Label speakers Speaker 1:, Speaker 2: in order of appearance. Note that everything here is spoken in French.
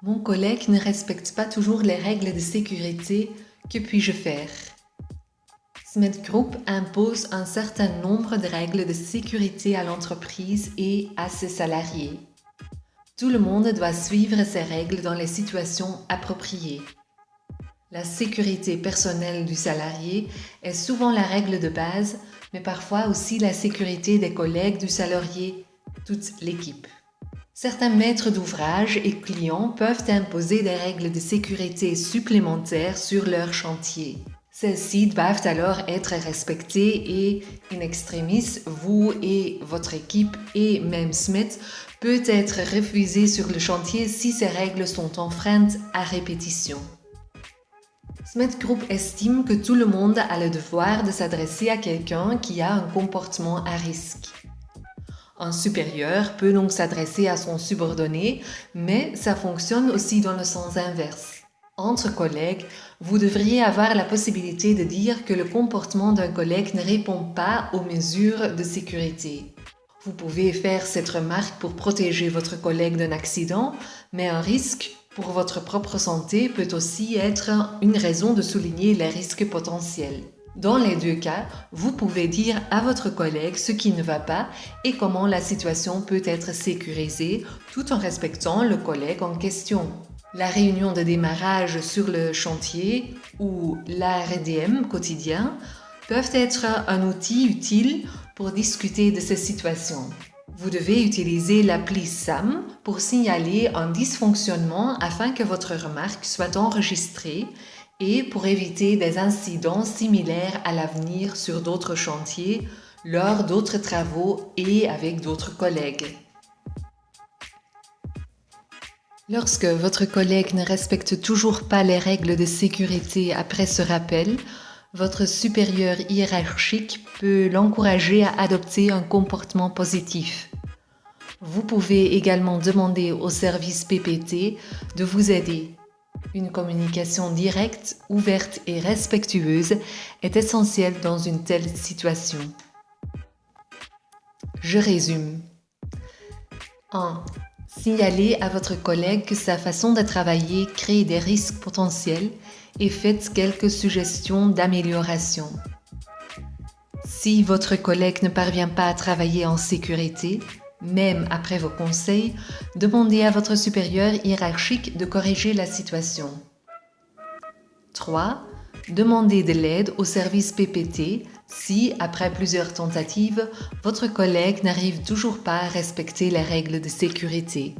Speaker 1: Mon collègue ne respecte pas toujours les règles de sécurité, que puis-je faire? Smith Group impose un certain nombre de règles de sécurité à l'entreprise et à ses salariés. Tout le monde doit suivre ces règles dans les situations appropriées. La sécurité personnelle du salarié est souvent la règle de base, mais parfois aussi la sécurité des collègues du salarié, toute l'équipe. Certains maîtres d'ouvrage et clients peuvent imposer des règles de sécurité supplémentaires sur leur chantier. Celles-ci doivent alors être respectées et, in extremis, vous et votre équipe et même Smith peut être refusé sur le chantier si ces règles sont enfreintes à répétition. Smith Group estime que tout le monde a le devoir de s'adresser à quelqu'un qui a un comportement à risque. Un supérieur peut donc s'adresser à son subordonné, mais ça fonctionne aussi dans le sens inverse. Entre collègues, vous devriez avoir la possibilité de dire que le comportement d'un collègue ne répond pas aux mesures de sécurité. Vous pouvez faire cette remarque pour protéger votre collègue d'un accident, mais un risque pour votre propre santé peut aussi être une raison de souligner les risques potentiels. Dans les deux cas, vous pouvez dire à votre collègue ce qui ne va pas et comment la situation peut être sécurisée tout en respectant le collègue en question. La réunion de démarrage sur le chantier ou l'ARDM quotidien peuvent être un outil utile pour discuter de ces situations. Vous devez utiliser l'appli SAM pour signaler un dysfonctionnement afin que votre remarque soit enregistrée et pour éviter des incidents similaires à l'avenir sur d'autres chantiers, lors d'autres travaux et avec d'autres collègues. Lorsque votre collègue ne respecte toujours pas les règles de sécurité après ce rappel, votre supérieur hiérarchique peut l'encourager à adopter un comportement positif. Vous pouvez également demander au service PPT de vous aider. Une communication directe, ouverte et respectueuse est essentielle dans une telle situation. Je résume. 1. Signalez à votre collègue que sa façon de travailler crée des risques potentiels et faites quelques suggestions d'amélioration. Si votre collègue ne parvient pas à travailler en sécurité, même après vos conseils, demandez à votre supérieur hiérarchique de corriger la situation. 3. Demandez de l'aide au service PPT si, après plusieurs tentatives, votre collègue n'arrive toujours pas à respecter les règles de sécurité.